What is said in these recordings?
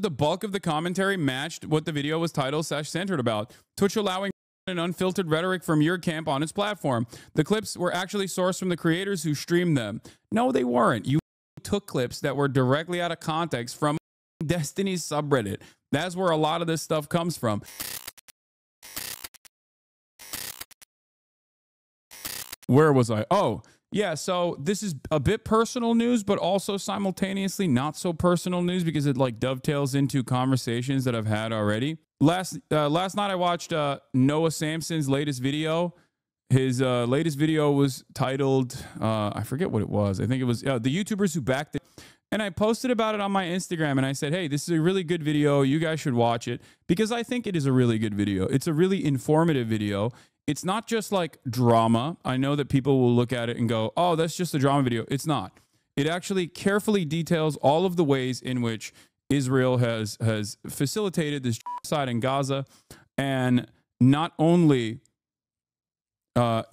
the bulk of the commentary matched what the video was titled/centered about. Twitch allowing an unfiltered rhetoric from your camp on its platform. The clips were actually sourced from the creators who streamed them. No, they weren't. You took clips that were directly out of context from Destiny's subreddit. That's where a lot of this stuff comes from. Where was I? Oh, yeah, so this is a bit personal news, but also simultaneously not so personal news because it like dovetails into conversations that I've had already. Last night I watched Noah Samson's latest video. His latest video was titled, I forget what it was. I think it was the YouTubers who backed it. And I posted about it on my Instagram and I said, hey, this is a really good video. You guys should watch it because I think it is a really good video. It's a really informative video. It's not just like drama. I know that people will look at it and go, oh, that's just a drama video. It's not. It actually carefully details all of the ways in which Israel has facilitated this genocide in Gaza. And not only does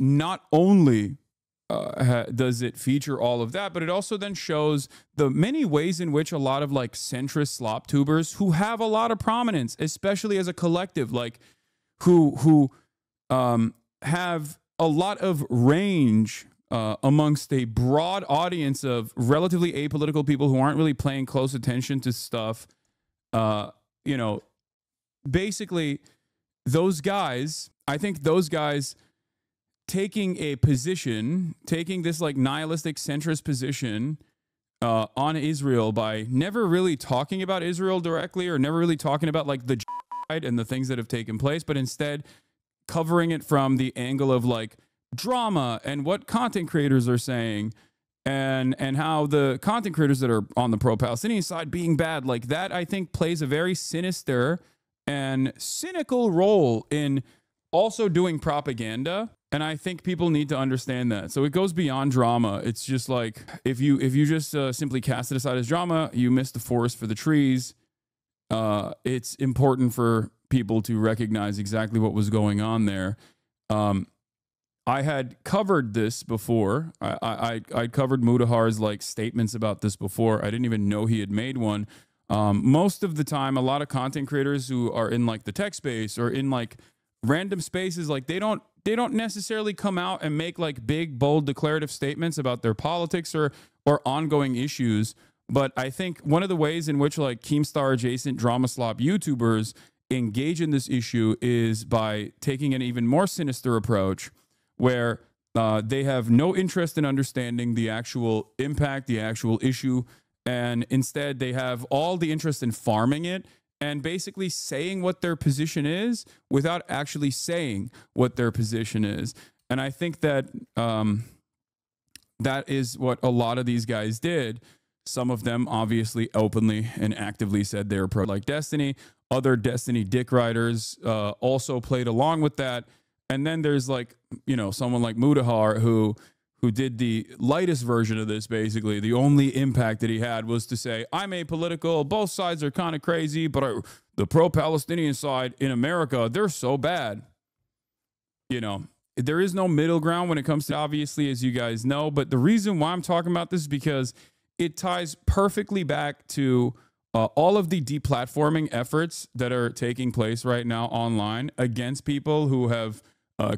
it feature all of that, but it also then shows the many ways in which a lot of like centrist slop tubers who have a lot of prominence, especially as a collective, like who have a lot of range amongst a broad audience of relatively apolitical people who aren't really paying close attention to stuff. You know, basically those guys, I think those guys taking a position, taking this like nihilistic centrist position on Israel by never really talking about Israel directly or never really talking about like the genocide and the things that have taken place, but instead covering it from the angle of like drama and what content creators are saying and how the content creators that are on the pro-Palestinian side being bad, like that, I think plays a very sinister and cynical role in also doing propaganda. And I think people need to understand that. So it goes beyond drama. It's just like if you just simply cast it aside as drama, you miss the forest for the trees. It's important for people to recognize exactly what was going on there. I had covered this before. I covered Mudahar's like statements about this before. I didn't even know he had made one. Most of the time, a lot of content creators who are in like the tech space or in like random spaces, like they don't necessarily come out and make like big, bold, declarative statements about their politics or ongoing issues. But I think one of the ways in which like Keemstar adjacent drama slop YouTubers engage in this issue is by taking an even more sinister approach where they have no interest in understanding the actual impact, the actual issue, and instead they have all the interest in farming it and basically saying what their position is without actually saying what their position is. And I think that that is what a lot of these guys did. Some of them obviously openly and actively said they were pro like Destiny. Other Destiny dick riders also played along with that. And then there's like, you know, someone like Mudahar who did the lightest version of this. Basically, the only impact that he had was to say, I'm apolitical. Both sides are kind of crazy, but the pro-Palestinian side in America, they're so bad. You know, there is no middle ground when it comes to, obviously, as you guys know. But the reason why I'm talking about this is because it ties perfectly back to all of the deplatforming efforts that are taking place right now online against people who have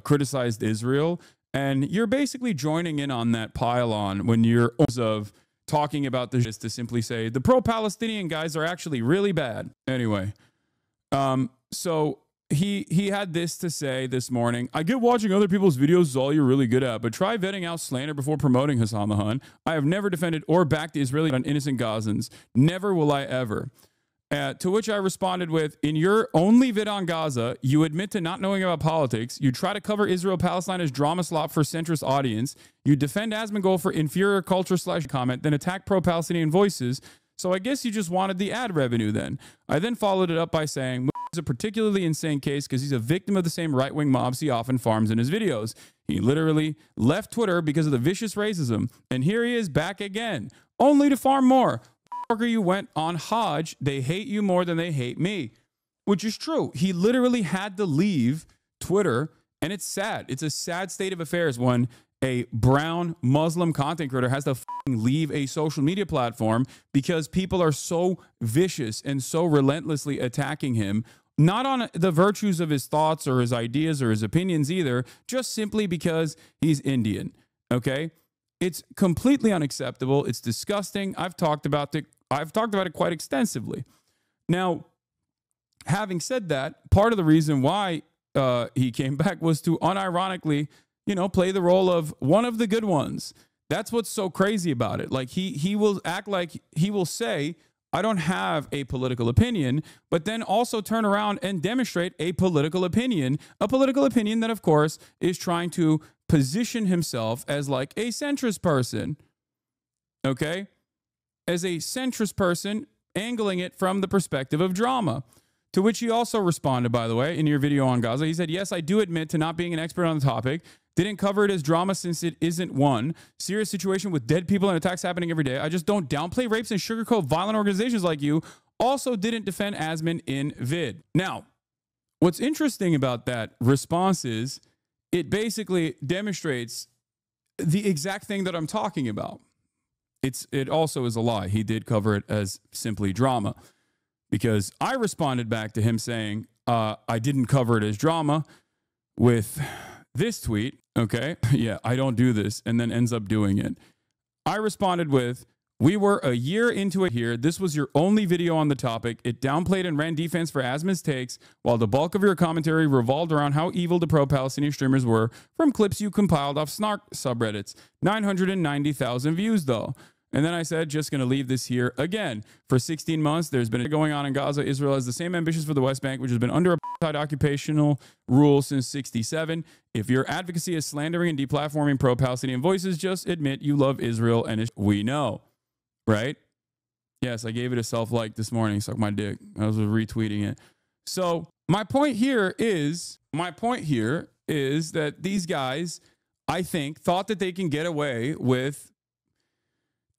criticized Israel. And you're basically joining in on that pile-on when you're of talking about this to simply say the pro-Palestinian guys are actually really bad. Anyway, so he had this to say this morning. I get watching other people's videos is all you're really good at, but try vetting out slander before promoting Hasan. I have never defended or backed Israeli on innocent Gazans. Never will I ever. To which I responded with, in your only vid on Gaza, you admit to not knowing about politics. You try to cover Israel-Palestine as drama slop for centrist audience. You defend Asmongold for inferior culture / comment, then attack pro-Palestinian voices. So I guess you just wanted the ad revenue then. I then followed it up by saying, is a particularly insane case because he's a victim of the same right-wing mobs he often farms in his videos. He literally left Twitter because of the vicious racism. And here he is back again, only to farm more. You went on Hodge. They hate you more than they hate me, which is true. He literally had to leave Twitter, and it's sad. It's a sad state of affairs when a brown Muslim content creator has to leave a social media platform because people are so vicious and so relentlessly attacking him, not on the virtues of his thoughts or his ideas or his opinions either, just simply because he's Indian. Okay? It's completely unacceptable. It's disgusting. I've talked about it quite extensively. Now, having said that, part of the reason why he came back was to unironically, play the role of one of the good ones. That's what's so crazy about it. Like he will act like he will say, I don't have a political opinion, but then also turn around and demonstrate a political opinion that, of course, is trying to position himself as like a centrist person. Okay? As a centrist person, angling it from the perspective of drama. To which he also responded, by the way, in your video on Gaza. He said, yes, I do admit to not being an expert on the topic. Didn't cover it as drama since it isn't one. Serious situation with dead people and attacks happening every day. I just don't downplay rapes and sugarcoat violent organizations like you. Also didn't defend Asman in vid. Now, what's interesting about that response is it basically demonstrates the exact thing that I'm talking about. It also is a lie. He did cover it as simply drama. Because I responded back to him saying, I didn't cover it as drama with this tweet. Okay. Yeah, I don't do this. And then ends up doing it. I responded with, we were a year into it here. This was your only video on the topic. It downplayed and ran defense for Asman's takes, while the bulk of your commentary revolved around how evil the pro-Palestinian streamers were from clips you compiled off snark subreddits. 990,000 views, though. And then I said, just going to leave this here again. For 16 months, there's been going on in Gaza. Israel has the same ambitions for the West Bank, which has been under apartheid occupational rule since 1967. If your advocacy is slandering and deplatforming pro-Palestinian voices, just admit you love Israel, and we know, right? Yes, I gave it a self-like this morning. Suck my dick. I was retweeting it. So my point here is that these guys, I think, thought that they can get away with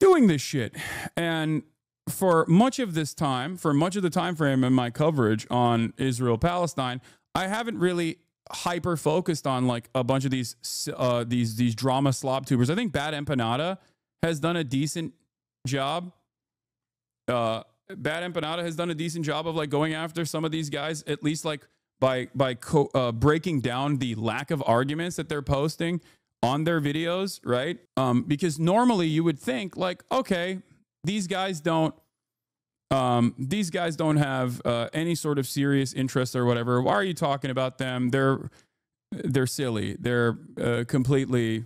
doing this shit. And for much of this time, for much of the time frame in my coverage on Israel-Palestine, I haven't really hyper focused on like a bunch of these drama slop tubers. I think Bad Empanada has done a decent job. Bad Empanada has done a decent job of like going after some of these guys, at least like by breaking down the lack of arguments that they're posting on their videos, right? Because normally you would think like, okay, these guys don't have any sort of serious interest or whatever. Why are you talking about them? They're silly. They're completely.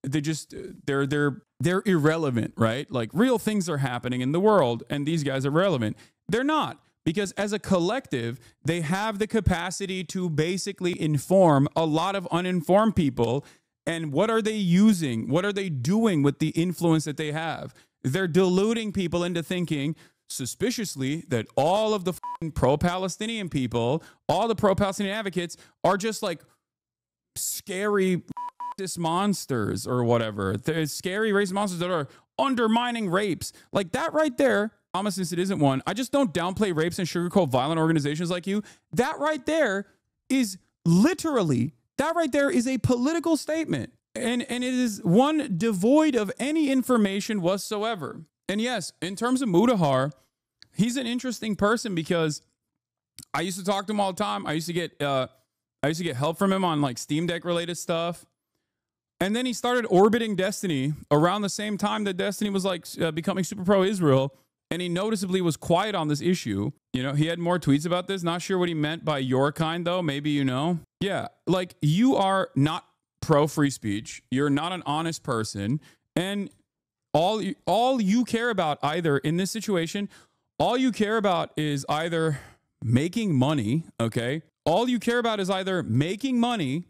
They're irrelevant, right? Like real things are happening in the world, and these guys are relevant. They're not. Because as a collective, they have the capacity to basically inform a lot of uninformed people. And what are they using? What are they doing with the influence that they have? They're deluding people into thinking suspiciously that all of the pro-Palestinian people, all the pro-Palestinian advocates are just like scary monsters or whatever. They're scary racist monsters that are undermining rapes. Like that right there, since it isn't one, I just don't downplay rapes and sugarcoat violent organizations like you. That right there is literally... That right there is a political statement, and it is one devoid of any information whatsoever. And yes, in terms of Mudahar, he's an interesting person because I used to talk to him all the time. I used to get help from him on like Steam Deck related stuff. And then he started orbiting Destiny around the same time that Destiny was like becoming super pro Israel. And he noticeably was quiet on this issue. You know, he had more tweets about this. Not sure what he meant by your kind, though. Maybe you know. Yeah, like you are not pro free speech. You're not an honest person. And all you care about either in this situation, all you care about is either making money, okay? All you care about is either making money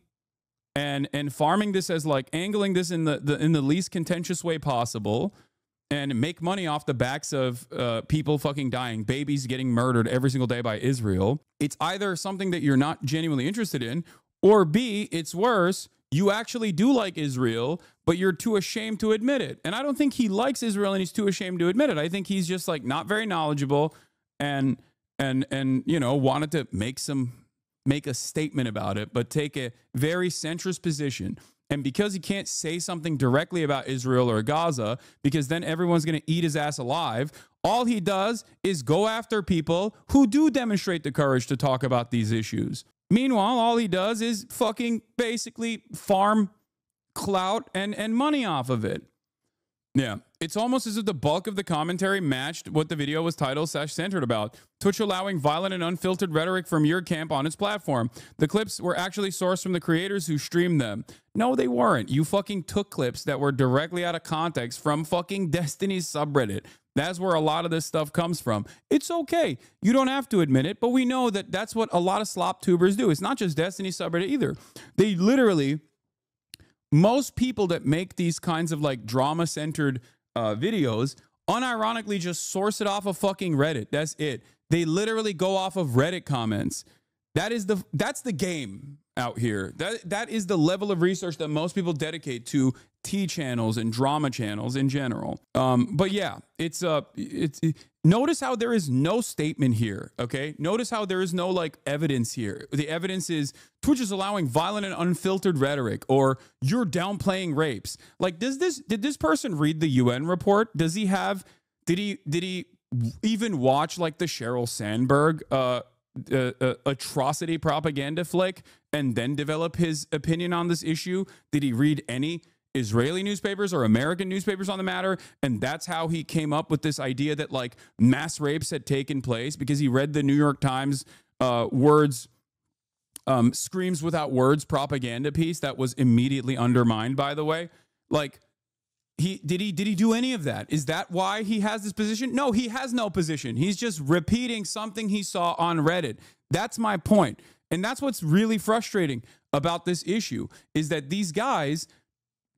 and farming this as like angling this in the least contentious way possible, and make money off the backs of people fucking dying, babies getting murdered every single day by Israel. It's either something that you're not genuinely interested in, or B, it's worse, you actually do like Israel, but you're too ashamed to admit it. And I don't think he likes Israel and he's too ashamed to admit it. I think he's just like not very knowledgeable and you know, wanted to make a statement about it, but take a very centrist position. And because he can't say something directly about Israel or Gaza, because then everyone's going to eat his ass alive, all he does is go after people who do demonstrate the courage to talk about these issues. Meanwhile, all he does is fucking basically farm clout and money off of it. Yeah, it's almost as if the bulk of the commentary matched what the video was titled/centered about. Twitch allowing violent and unfiltered rhetoric from your camp on its platform. The clips were actually sourced from the creators who streamed them. No, they weren't. You fucking took clips that were directly out of context from fucking Destiny's subreddit. That's where a lot of this stuff comes from. It's okay. You don't have to admit it, but we know that that's what a lot of slop tubers do. It's not just Destiny's subreddit either. They literally... Most people that make these kinds of like drama-centered videos unironically just source it off of fucking Reddit. That's it. They literally go off of Reddit comments. That's the game out here. That is the level of research that most people dedicate to T channels and drama channels in general. But yeah, notice how there is no statement here. Okay, notice how there is no like evidence here. The evidence is Twitch is allowing violent and unfiltered rhetoric, or you're downplaying rapes. Like, did this person read the UN report? Did he even watch like the Sheryl Sandberg atrocity propaganda flick and then develop his opinion on this issue? Did he read any Israeli newspapers or American newspapers on the matter? And that's how he came up with this idea that like mass rapes had taken place, because he read the New York Times screams without words propaganda piece that was immediately undermined, by the way. Like, did he do any of that? Is that why he has this position? No, he has no position. He's just repeating something he saw on Reddit. That's my point. And that's what's really frustrating about this issue, is that these guys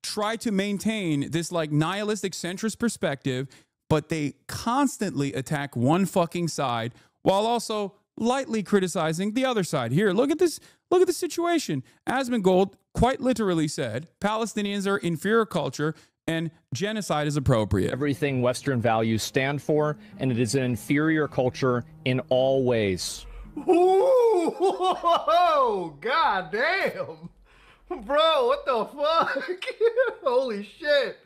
try to maintain this like nihilistic centrist perspective, but they constantly attack one fucking side while also lightly criticizing the other side. Here, look at this. Look at the situation. Asmongold quite literally said Palestinians are inferior culture and genocide is appropriate. Everything Western values stand for, and it is an inferior culture in all ways. Ooh, whoa, god damn. Bro, what the fuck? Holy shit.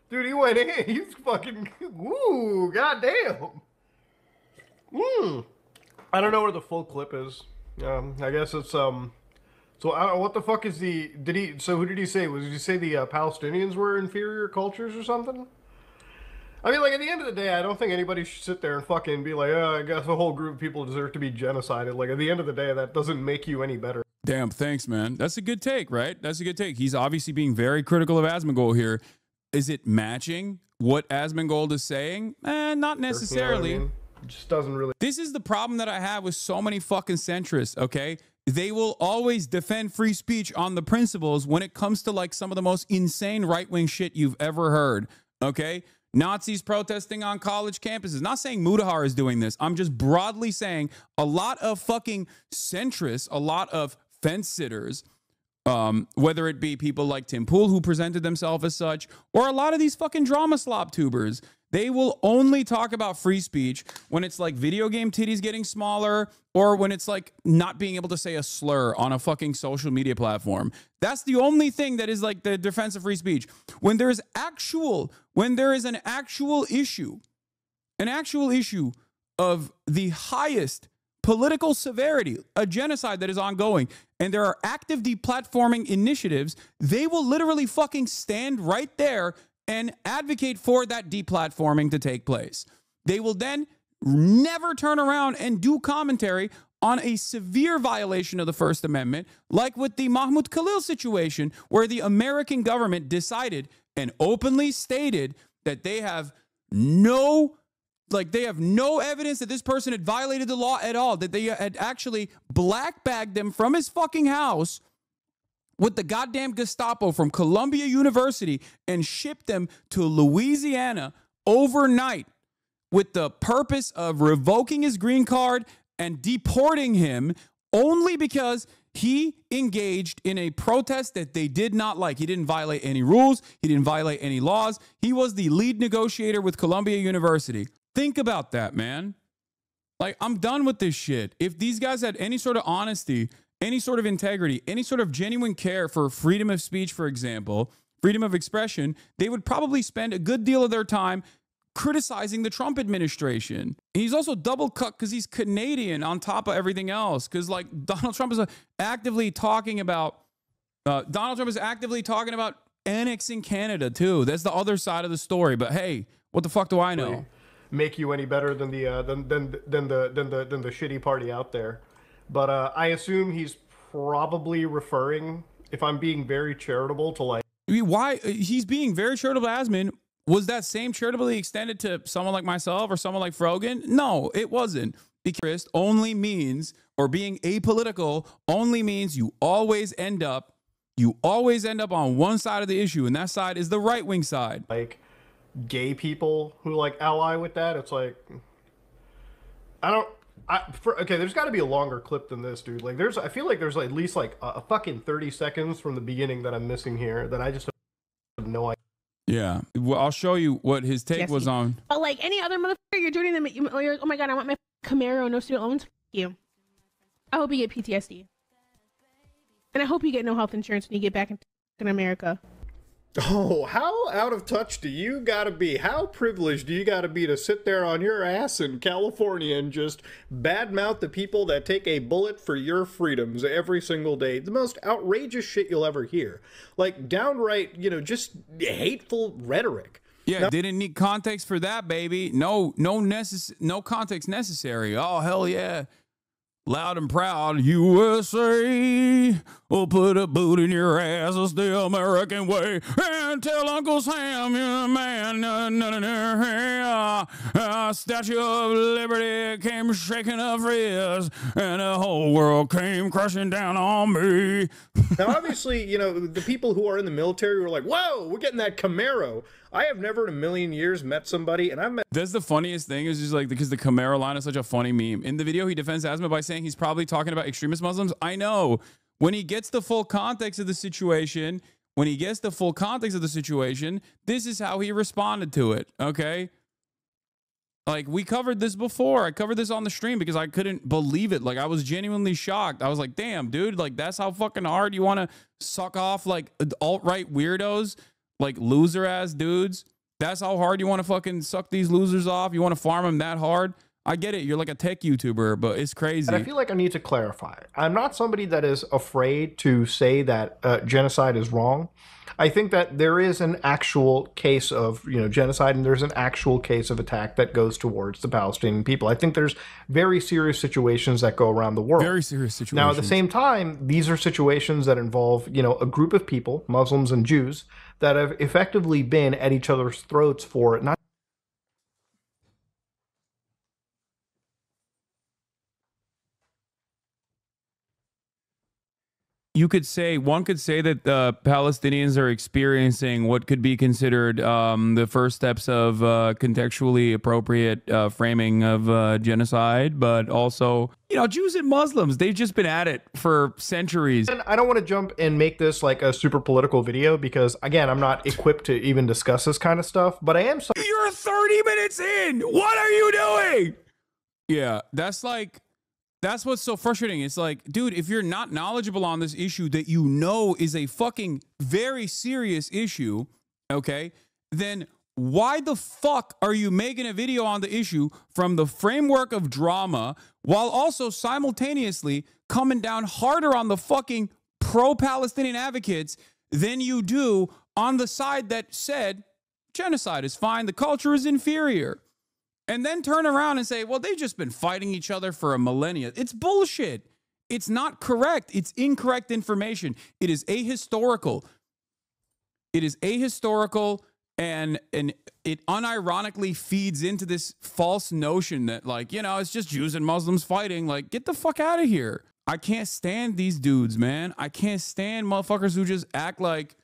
Dude, he went in. He's fucking, ooh, god damn. I don't know where the full clip is. I guess it's, so what the fuck is so who did he say? Did he say the Palestinians were inferior cultures or something? I mean, like, at the end of the day, I don't think anybody should sit there and fucking be like, oh, I guess a whole group of people deserve to be genocided. Like, at the end of the day, that doesn't make you any better. Damn, thanks, man. That's a good take, right? That's a good take. He's obviously being very critical of Asmongold here. Is it matching what Asmongold is saying? Not necessarily. You know what I mean? It just doesn't really. This is the problem that I have with so many fucking centrists, okay? They will always defend free speech on the principles when it comes to like some of the most insane right-wing shit you've ever heard, okay? Nazis protesting on college campuses. Not saying Mudahar is doing this. I'm just broadly saying a lot of fucking centrists, a lot of fence sitters, whether it be people like Tim Pool who presented themselves as such, or a lot of these fucking drama slop tubers, they will only talk about free speech when it's like video game titties getting smaller, or when it's like not being able to say a slur on a fucking social media platform. That's the only thing that is like the defense of free speech. When there is an actual issue of the highest political severity, a genocide that is ongoing, and there are active deplatforming initiatives, they will literally fucking stand right there and advocate for that deplatforming to take place. They will then never turn around and do commentary on a severe violation of the First Amendment, like with the Mahmoud Khalil situation, where the American government decided and openly stated that they have no evidence that this person had violated the law at all, that they had actually black-bagged them from his fucking house with the goddamn Gestapo from Columbia University and shipped them to Louisiana overnight with the purpose of revoking his green card and deporting him only because he engaged in a protest that they did not like. He didn't violate any rules. He didn't violate any laws. He was the lead negotiator with Columbia University. Think about that, man. Like, I'm done with this shit. If these guys had any sort of honesty any sort of integrity, any sort of genuine care for freedom of speech, for example, freedom of expression, they would probably spend a good deal of their time criticizing the Trump administration. He's also double cut because he's Canadian on top of everything else. Because like Donald Trump is actively talking about annexing Canada too. That's the other side of the story. But hey, what the fuck do I know? Make you any better than the the shitty party out there. But I assume he's probably referring, if I'm being very charitable, to like, why he's being very charitable to Asman. Was that same charitably extended to someone like myself or someone like Frogan? No, it wasn't. Because only means, or being apolitical only means you always end up on one side of the issue, and that side is the right-wing side. Like gay people who like ally with that. It's like, okay, there's got to be a longer clip than this, dude. Like I feel like there's at least like a fucking 30 seconds from the beginning that I'm missing here that I just have no idea. Yeah, well, I'll show you what his take was on. But like any other motherfucker, you're joining them. Oh my god, I want my Camaro, no student loans. You. I hope you get PTSD, and I hope you get no health insurance when you get back in America. Oh, how out of touch do you gotta be? How privileged do you gotta be to sit there on your ass in California and just badmouth the people that take a bullet for your freedoms every single day? The most outrageous shit you'll ever hear. Like, downright, you know, just hateful rhetoric. Yeah, now, didn't need context for that, baby. No context necessary. Oh, hell yeah. Loud and proud, USA, will put a boot in your ass, it's the American way, and tell Uncle Sam, you're a man, Statue of Liberty came shaking up his, and the whole world came crashing down on me. Now, obviously, you know, the people who are in the military were like, whoa, we're getting that Camaro. I have never in a million years met somebody, and I've met... That's the funniest thing, is just like, because the Camaro line is such a funny meme. In the video, he defends Asma by saying he's probably talking about extremist Muslims. I know. When he gets the full context of the situation, this is how he responded to it, okay? Like, we covered this before. I covered this on the stream because I couldn't believe it. Like, I was genuinely shocked. I was like, damn, dude, like, that's how fucking hard you want to suck off, like, alt-right weirdos? Like loser ass dudes. That's how hard you want to fucking suck these losers off. You want to farm them that hard. I get it. You're like a tech YouTuber, but it's crazy. And I feel like I need to clarify. I'm not somebody that is afraid to say that genocide is wrong. I think that there is an actual case of, you know, genocide, and there's an actual case of attack that goes towards the Palestinian people. I think there's very serious situations that go around the world. Very serious situations. Now, at the same time, these are situations that involve, you know, a group of people, Muslims and Jews, that have effectively been at each other's throats for not. One could say that Palestinians are experiencing what could be considered the first steps of contextually appropriate framing of genocide, but also, you know, Jews and Muslims, they've just been at it for centuries. And I don't want to jump and make this like a super political video because, again, I'm not equipped to even discuss this kind of stuff, but I am. You're 30 minutes in. What are you doing? Yeah, that's what's so frustrating. It's like, dude, if you're not knowledgeable on this issue that you know is a fucking very serious issue, okay, then why the fuck are you making a video on the issue from the framework of drama while also simultaneously coming down harder on the fucking pro-Palestinian advocates than you do on the side that said genocide is fine, the culture is inferior? And then turn around and say, well, they've just been fighting each other for a millennia. It's bullshit. It's not correct. It's incorrect information. It is ahistorical. It is ahistorical, and it unironically feeds into this false notion that, like, you know, it's just Jews and Muslims fighting. Like, get the fuck out of here. I can't stand these dudes, man. I can't stand motherfuckers who just act like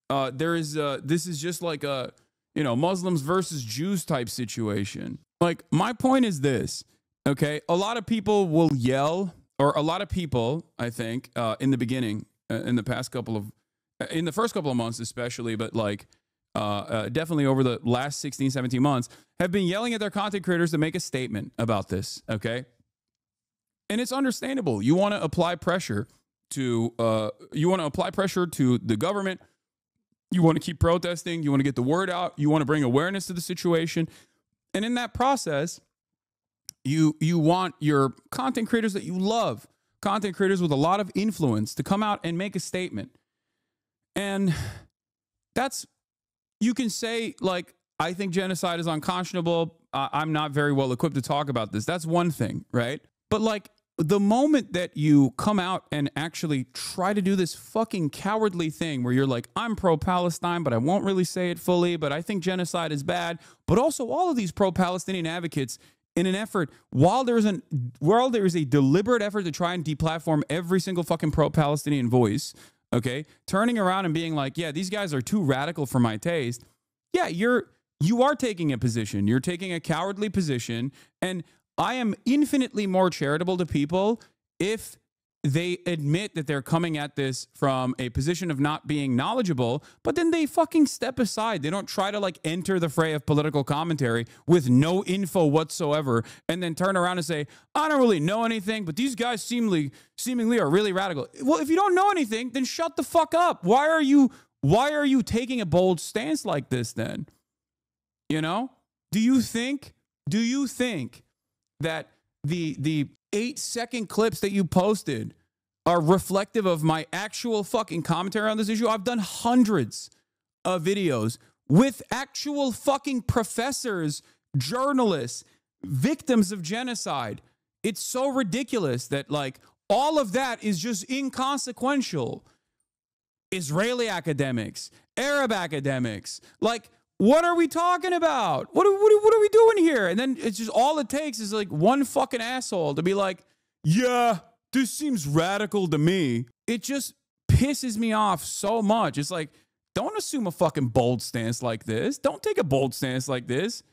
this is just like a, you know, Muslims versus Jews type situation. Like, my point is this, okay? A lot of people will yell, or a lot of people, I think, in the beginning, in the first couple of months especially, but like definitely over the last 16, 17 months, have been yelling at their content creators to make a statement about this, okay? And it's understandable. You want to apply pressure. you want to apply pressure to the government. You want to keep protesting. You want to get the word out. You want to bring awareness to the situation. And in that process, you want your content creators that you love, content creators with a lot of influence, to come out and make a statement. And that's, you can say, like, I think genocide is unconscionable. I'm not very well equipped to talk about this. That's one thing, right? But like, the moment that you come out and actually try to do this fucking cowardly thing where you're like, I'm pro-Palestine, but I won't really say it fully, but I think genocide is bad. But also all of these pro-Palestinian advocates, in an effort, while there is a deliberate effort to try and deplatform every single fucking pro-Palestinian voice, okay, turning around and being like, yeah, these guys are too radical for my taste. Yeah, you are taking a position. You're taking a cowardly position. And I am infinitely more charitable to people if they admit that they're coming at this from a position of not being knowledgeable, but then they fucking step aside. They don't try to like enter the fray of political commentary with no info whatsoever and then turn around and say, I don't really know anything, but these guys seemingly are really radical. Well, if you don't know anything, then shut the fuck up. Why are you taking a bold stance like this then? You know? Do you think that the 8-second clips that you posted are reflective of my actual fucking commentary on this issue? I've done hundreds of videos with actual fucking professors, journalists, victims of genocide. It's so ridiculous that like all of that is just inconsequential. Israeli academics, Arab academics, like, what are we talking about? What are we doing here? And then it's just, all it takes is like one fucking asshole to be like, yeah, this seems radical to me. It just pisses me off so much. It's like, don't assume a fucking bold stance like this. Don't take a bold stance like this.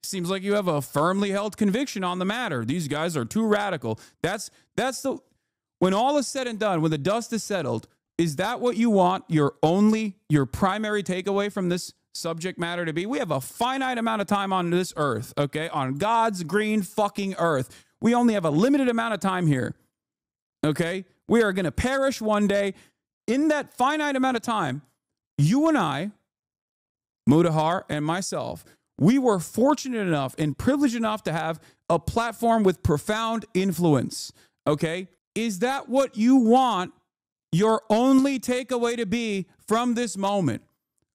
Seems like you have a firmly held conviction on the matter. These guys are too radical. That's the, when all is said and done, when the dust is settled, is that what you want your primary takeaway from this subject matter to be? We have a finite amount of time on this earth, okay? On God's green fucking earth. We only have a limited amount of time here, okay? We are going to perish one day. In that finite amount of time, you and I, Mutahar and myself, we were fortunate enough and privileged enough to have a platform with profound influence, okay? Is that what you want your only takeaway to be from this moment?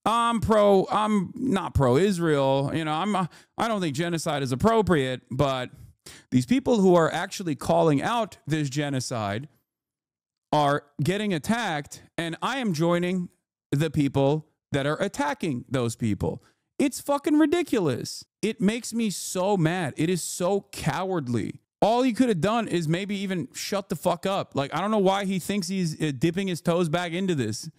I'm not pro-Israel. You know, I don't think genocide is appropriate, but these people who are actually calling out this genocide are getting attacked, and I am joining the people that are attacking those people. It's fucking ridiculous. It makes me so mad. It is so cowardly. All he could have done is maybe even shut the fuck up. Like, I don't know why he thinks he's dipping his toes back into this.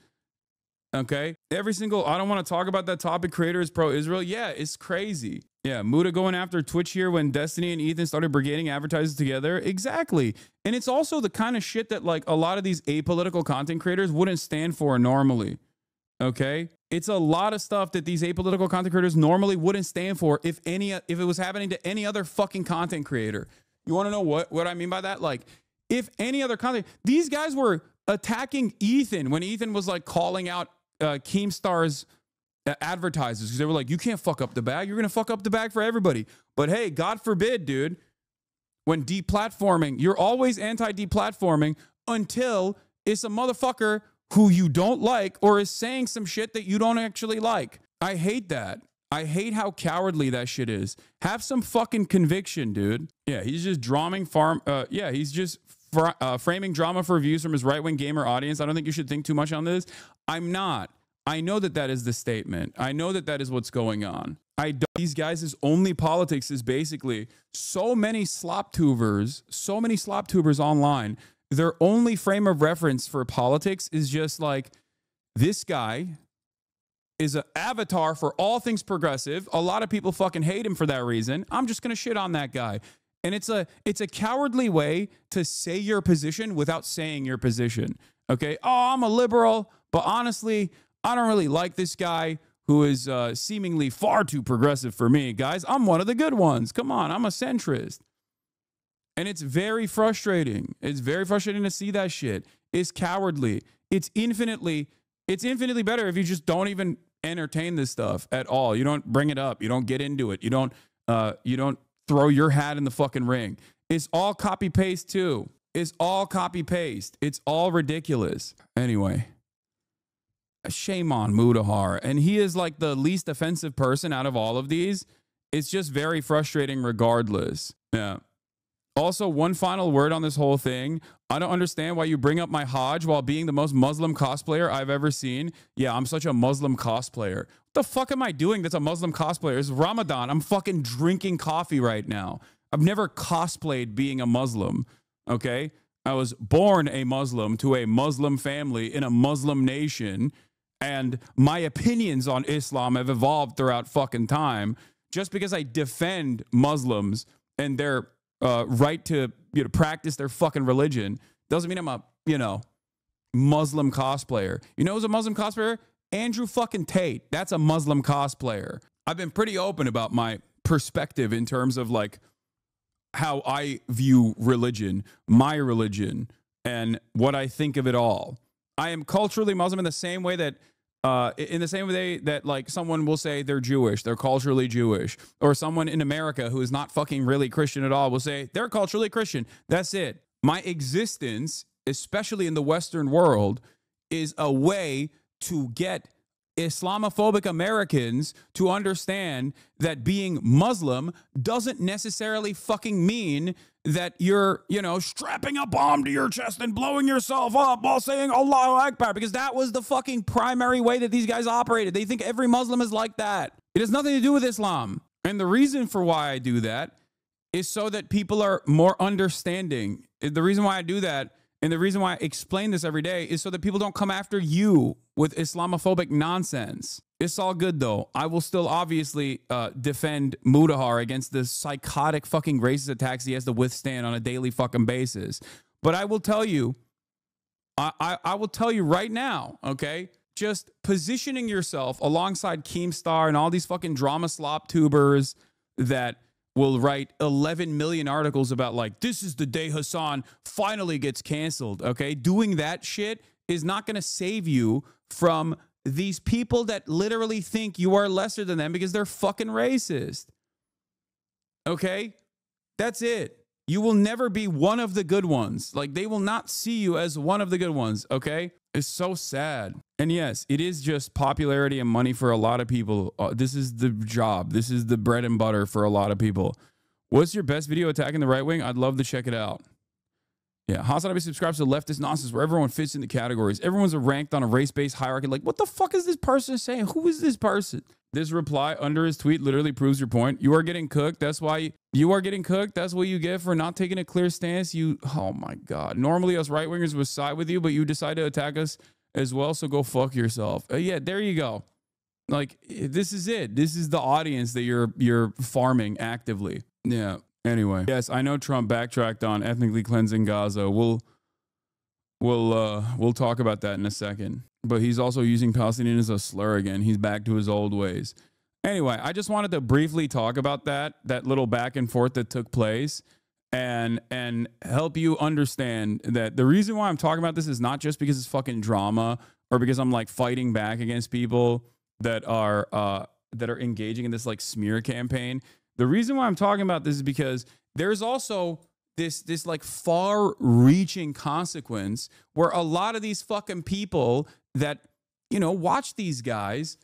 Okay, I don't want to talk about that topic, creator is pro-Israel. Yeah, it's crazy. Yeah, Muda going after Twitch here when Destiny and Ethan started brigading advertisers together. Exactly. And it's also the kind of shit that like a lot of these apolitical content creators wouldn't stand for normally. Okay, it's a lot of stuff that these apolitical content creators normally wouldn't stand for if it was happening to any other fucking content creator. You want to know what I mean by that? Like, if any other content, these guys were attacking Ethan when Ethan was like calling out Keemstar's advertisers because they were like, you can't fuck up the bag. You're going to fuck up the bag for everybody. But hey, God forbid, dude, when deplatforming, you're always anti-deplatforming until it's a motherfucker who you don't like or is saying some shit that you don't actually like. I hate that. I hate how cowardly that shit is. Have some fucking conviction, dude. Yeah, he's just he's just framing drama for views from his right-wing gamer audience. I don't think you should think too much on this. I'm not. I know that that is the statement. I know that that is what's going on. These guys' only politics is basically so many slop tubers online. Their only frame of reference for politics is just like, this guy is an avatar for all things progressive. A lot of people fucking hate him for that reason. I'm just going to shit on that guy. And it's a cowardly way to say your position without saying your position. Okay? Oh, I'm a liberal, but honestly, I don't really like this guy who is seemingly far too progressive for me. Guys, I'm one of the good ones. Come on, I'm a centrist. And it's very frustrating. It's very frustrating to see that shit. It's cowardly. It's infinitely better if you just don't even entertain this stuff at all. You don't bring it up. You don't get into it. You don't throw your hat in the fucking ring. It's all copy paste too. It's all copy paste. It's all ridiculous. Anyway, shame on Mudahar. And he is like the least offensive person out of all of these. It's just very frustrating regardless. Yeah. Also, one final word on this whole thing. I don't understand why you bring up my Hajj while being the most Muslim cosplayer I've ever seen. Yeah, I'm such a Muslim cosplayer. What the fuck am I doing that's a Muslim cosplayer? It's Ramadan. I'm fucking drinking coffee right now. I've never cosplayed being a Muslim, okay? I was born a Muslim to a Muslim family in a Muslim nation, and my opinions on Islam have evolved throughout fucking time. Just because I defend Muslims and their right to practice their fucking religion doesn't mean I'm a Muslim cosplayer. You know who's a Muslim cosplayer? Andrew fucking Tate. That's a Muslim cosplayer. I've been pretty open about my perspective in terms of like how I view religion, my religion, and what I think of it all. I am culturally Muslim in the same way that like someone will say they're Jewish, they're culturally Jewish, or someone in America who is not fucking really Christian at all will say they're culturally Christian. That's it. My existence, especially in the Western world, is a way to get Islamophobic Americans to understand that being Muslim doesn't necessarily fucking mean that you're, strapping a bomb to your chest and blowing yourself up while saying Allahu Akbar, because that was the fucking primary way that these guys operated. They think every Muslim is like that. It has nothing to do with Islam. And the reason for why I do that is so that people are more understanding. The reason why I do that and the reason why I explain this every day is so that people don't come after you with Islamophobic nonsense. It's all good, though. I will still obviously defend Mudahar against the psychotic fucking racist attacks he has to withstand on a daily fucking basis. But I will tell you, I will tell you right now, okay? Just positioning yourself alongside Keemstar and all these fucking drama slop tubers that will write 11 million articles about like, this is the day Hasan finally gets canceled, okay? Doing that shit is not going to save you from these people that literally think you are lesser than them because they're fucking racist, okay? That's it. You will never be one of the good ones. Like, they will not see you as one of the good ones, okay? It's so sad. And yes, it is just popularity and money for a lot of people. This is the job. This is the bread and butter for a lot of people. What's your best video attacking the right wing? I'd love to check it out. Yeah, HasanAbi subscribes to leftist nonsense where everyone fits in the categories. Everyone's ranked on a race-based hierarchy. Like, what the fuck is this person saying? Who is this person? This reply under his tweet literally proves your point. You are getting cooked. That's why you are getting cooked. That's what you get for not taking a clear stance. Oh my God. Normally us right-wingers would side with you, but you decide to attack us as well. So go fuck yourself. Yeah, there you go. Like, this is it. This is the audience that you're farming actively. Yeah. Anyway, yes, I know Trump backtracked on ethnically cleansing Gaza. We'll talk about that in a second. But he's also using Palestinian as a slur again. He's back to his old ways. Anyway, I just wanted to briefly talk about that little back and forth that took place and help you understand that the reason why I'm talking about this is not just because it's fucking drama or because I'm like fighting back against people that are engaging in this like smear campaign. The reason why I'm talking about this is because there's also this like far-reaching consequence where a lot of these fucking people that, watch these guys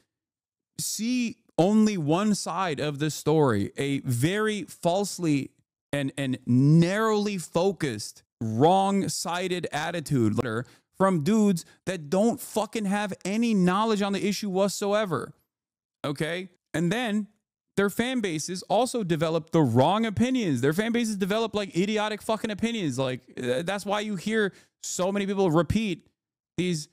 see only one side of the story, a very falsely and narrowly focused, wrong-sided attitude from dudes that don't fucking have any knowledge on the issue whatsoever. Okay? And then their fan bases also develop the wrong opinions. Their fan bases develop like idiotic fucking opinions. Like, that's why you hear so many people repeat these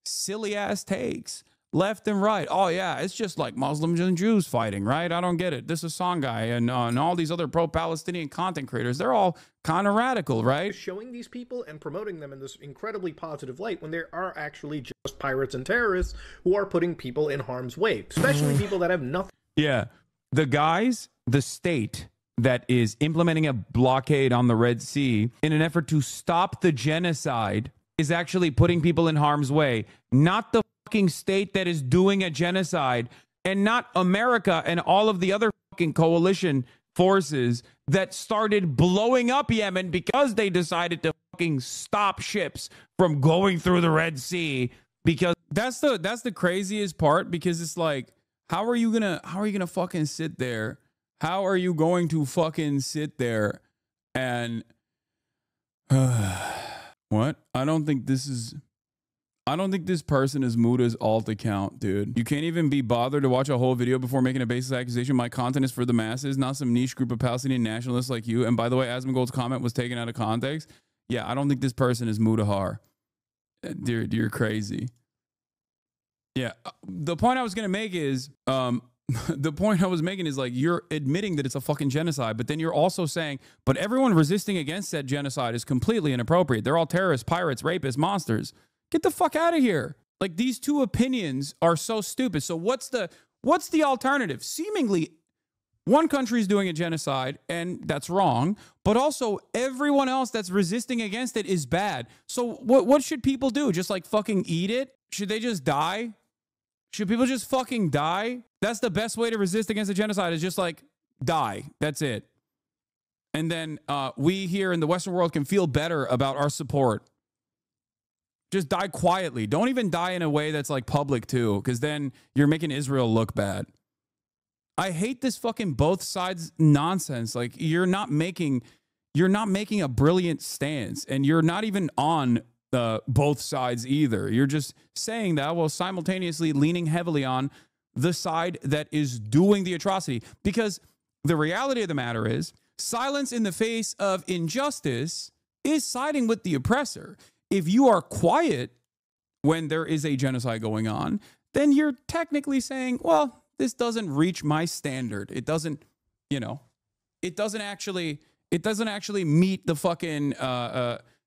silly ass takes left and right. Oh yeah, it's just like Muslims and Jews fighting, right? I don't get it. This Hasan guy and all these other pro-Palestinian content creators, they're all kind of radical, right? Showing these people and promoting them in this incredibly positive light when there are actually just pirates and terrorists who are putting people in harm's way, especially people that have nothing. Yeah. The guys, the state, that is implementing a blockade on the Red Sea in an effort to stop the genocide is actually putting people in harm's way, not the fucking state that is doing a genocide, and not America and all of the other fucking coalition forces that started blowing up Yemen because they decided to fucking stop ships from going through the Red Sea. Because that's the craziest part, because it's like, how are you gonna fucking sit there? How are you going to fucking sit there and what? I don't think this person is Muda's alt account, dude. You can't even be bothered to watch a whole video before making a baseless accusation. My content is for the masses, not some niche group of Palestinian nationalists like you. And by the way, Asmongold's comment was taken out of context. Yeah, I don't think this person is Mudahar. Dude, you're crazy. Yeah, the point I was going to make is, like, you're admitting that it's a fucking genocide, but then you're also saying, but everyone resisting against that genocide is completely inappropriate. They're all terrorists, pirates, rapists, monsters. Get the fuck out of here. Like, these two opinions are so stupid. So what's the alternative? Seemingly, one country is doing a genocide, and that's wrong, but also everyone else that's resisting against it is bad. So what should people do? Just like fucking eat it? Should they just die? Should people just fucking die? That's the best way to resist against a genocide, is just like die. That's it. And then we here in the Western world can feel better about our support. Just die quietly. Don't even die in a way that's like public too, because then you're making Israel look bad. I hate this fucking both sides nonsense. Like, you're not making a brilliant stance, and you're not even on both sides either. You're just saying that while simultaneously leaning heavily on the side that is doing the atrocity. Because the reality of the matter is, silence in the face of injustice is siding with the oppressor. If you are quiet when there is a genocide going on, then you're technically saying, well, this doesn't reach my standard. It doesn't, it doesn't actually meet the fucking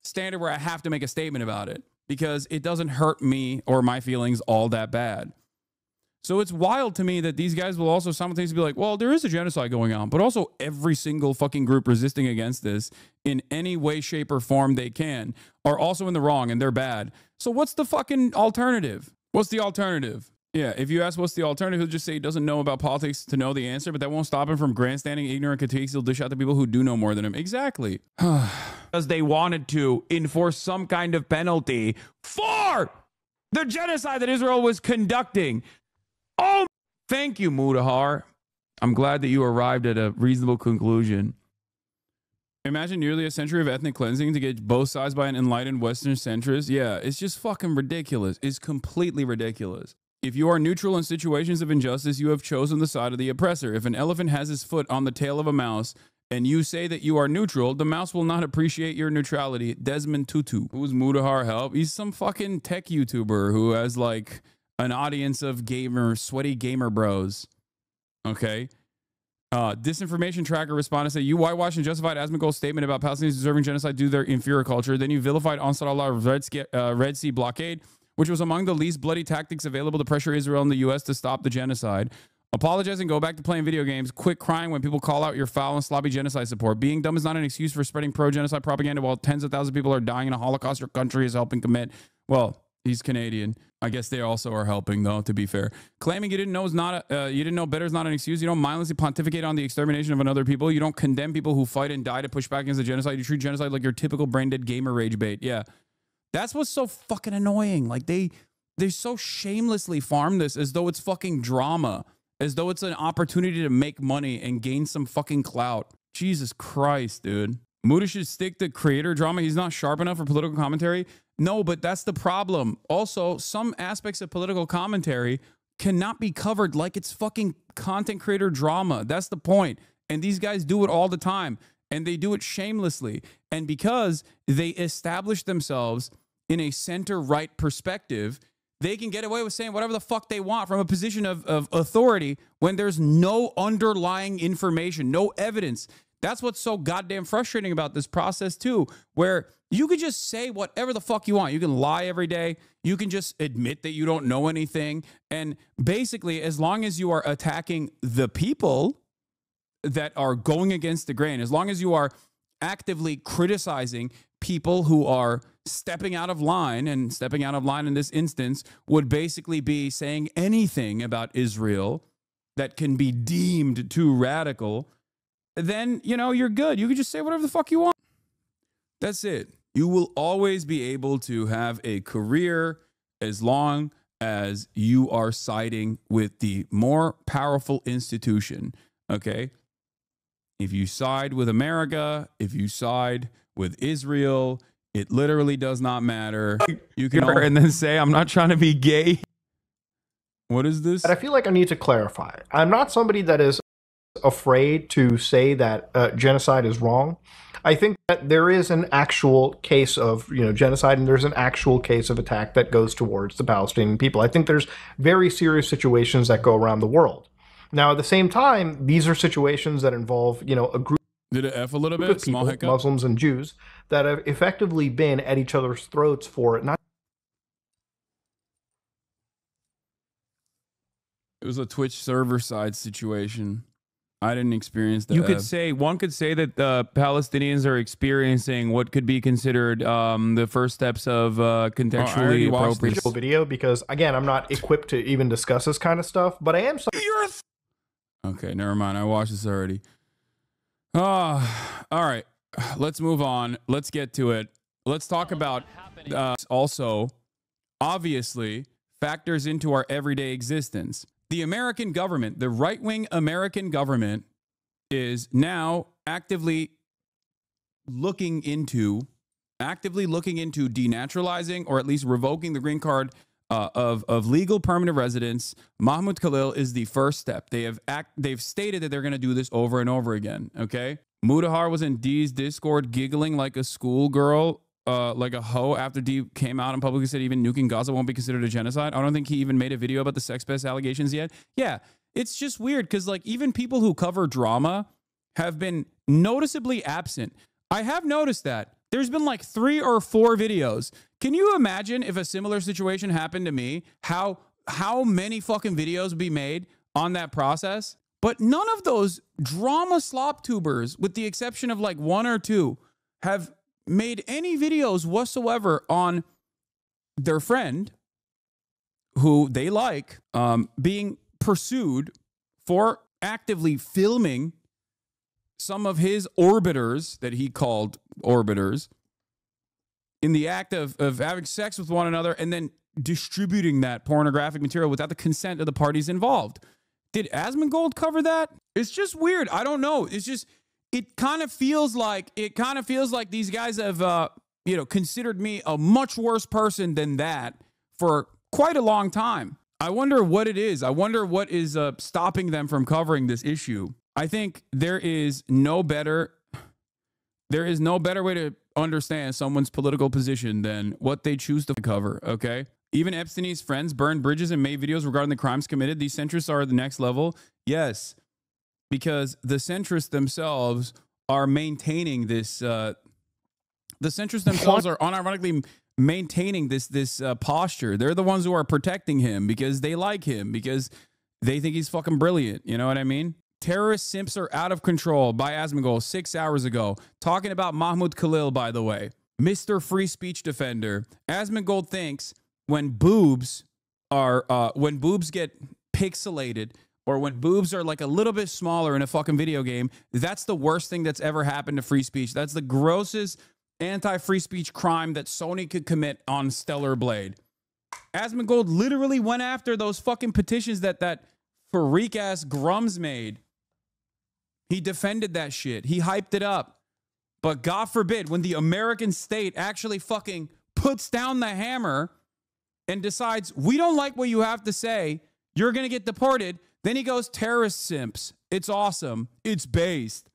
standard where I have to make a statement about it, because it doesn't hurt me or my feelings all that bad. So it's wild to me that these guys will also simultaneously be like, well, there is a genocide going on, but also every single fucking group resisting against this in any way, shape, or form they can are also in the wrong, and they're bad. So what's the fucking alternative? What's the alternative? Yeah, if you ask what's the alternative, he'll just say he doesn't know about politics to know the answer, but that won't stop him from grandstanding ignorant critiques. He'll dish out to people who do know more than him. Exactly. Because they wanted to enforce some kind of penalty for the genocide that Israel was conducting. Oh, thank you, Mudahar. I'm glad that you arrived at a reasonable conclusion. Imagine nearly a century of ethnic cleansing to get both sides by an enlightened Western centrist. Yeah, it's just fucking ridiculous. It's completely ridiculous. If you are neutral in situations of injustice, you have chosen the side of the oppressor. If an elephant has his foot on the tail of a mouse and you say that you are neutral, the mouse will not appreciate your neutrality. Desmond Tutu. Who's Mudahar help? He's some fucking tech YouTuber who has like an audience of sweaty gamer bros. Okay. Disinformation tracker responded, say, you whitewashed and justified Asmongold's statement about Palestinians deserving genocide due to their inferior culture. Then you vilified Ansar Allah's Red Sea blockade, which was among the least bloody tactics available to pressure Israel and the U.S. to stop the genocide. Apologize and go back to playing video games. Quit crying when people call out your foul and sloppy genocide support. Being dumb is not an excuse for spreading pro-genocide propaganda while tens of thousands of people are dying in a Holocaust your country is helping commit. Well, he's Canadian. I guess they also are helping, though, to be fair. Claiming you didn't know you didn't know better is not an excuse. You don't mindlessly pontificate on the extermination of another people. You don't condemn people who fight and die to push back against the genocide. You treat genocide like your typical brain-dead gamer rage bait. Yeah. That's what's so fucking annoying. Like, they so shamelessly farm this as though it's fucking drama, as though it's an opportunity to make money and gain some fucking clout. Jesus Christ, dude. Muda should stick to creator drama. He's not sharp enough for political commentary. No, but that's the problem. Also, some aspects of political commentary cannot be covered like it's fucking content creator drama. That's the point. And these guys do it all the time, and they do it shamelessly. And because they establish themselves in a center-right perspective, they can get away with saying whatever the fuck they want from a position of authority when there's no underlying information, no evidence. That's what's so goddamn frustrating about this process too, where you could just say whatever the fuck you want. You can lie every day. You can just admit that you don't know anything. And basically, as long as you are attacking the people, that are going against the grain, as long as you are actively criticizing people who are stepping out of line, and stepping out of line in this instance would basically be saying anything about Israel that can be deemed too radical, then, you know, you're good. You can just say whatever the fuck you want. That's it. You will always be able to have a career as long as you are siding with the more powerful institution, okay? If you side with America, if you side with Israel, it literally does not matter. You can and then say, I'm not trying to be gay. What is this? But I feel like I need to clarify. I'm not somebody that is afraid to say that genocide is wrong. I think that there is an actual case of, you know, genocide, and there's an actual case of attack that goes towards the Palestinian people. I think there's very serious situations that go around the world. Now, at the same time, these are situations that involve, you know, a group Did it F a little bit? of people, Small hiccup. Muslims and Jews, that have effectively been at each other's throats for not. It was a Twitch server side situation. I didn't experience that. You could say, one could say that the Palestinians are experiencing what could be considered the first steps of contextually appropriate Video, because again, I'm not equipped to even discuss this kind of stuff, but I am. Okay, never mind. I watched this already. All right. Let's move on. Let's get to it. Let's talk about also, obviously, factors into our everyday existence. The American government, the right-wing American government, is now actively looking into denaturalizing, or at least revoking, the green card of legal permanent residence. Mahmoud Khalil is the first step. They've stated that they're going to do this over and over again. Okay, Mudahar was in D's Discord giggling like a schoolgirl. Like a hoe after D came out and publicly said even nuking Gaza won't be considered a genocide. I don't think he even made a video about the sex-based allegations yet. Yeah, it's just weird because, like, even people who cover drama have been noticeably absent. I have noticed that. There's been like 3 or 4 videos. Can you imagine if a similar situation happened to me? How many fucking videos would be made on that process? But none of those drama slop tubers, with the exception of like 1 or 2, have made any videos whatsoever on their friend who they like being pursued for actively filming some of his orbiters, that he called orbiters, in the act of having sex with one another and then distributing that pornographic material without the consent of the parties involved. Did Asmongold cover that? It's just weird. I don't know. It's just, it kind of feels like these guys have, considered me a much worse person than that for quite a long time. I wonder what it is. I wonder what is stopping them from covering this issue. I think there is no better way to understand someone's political position than what they choose to cover, okay? Even Epstein's friends burned bridges and made videos regarding the crimes committed. These centrists are at the next level. Yes, because the centrists themselves are maintaining this. The centrists themselves are unironically maintaining this posture. They're the ones who are protecting him because they like him, because they think he's fucking brilliant. You know what I mean? Terrorist simps are out of control by Asmongold 6 hours ago. Talking about Mahmoud Khalil, by the way. Mr. Free Speech Defender. Asmongold thinks when boobs get pixelated, or when boobs are like a little bit smaller in a fucking video game, that's the worst thing that's ever happened to free speech. That's the grossest anti-free speech crime that Sony could commit on Stellar Blade. Asmongold literally went after those fucking petitions that freak-ass Grums made. He defended that shit. He hyped it up. But God forbid, when the American state actually fucking puts down the hammer and decides, we don't like what you have to say, you're going to get deported, then he goes, terrorist simps. It's awesome. It's based.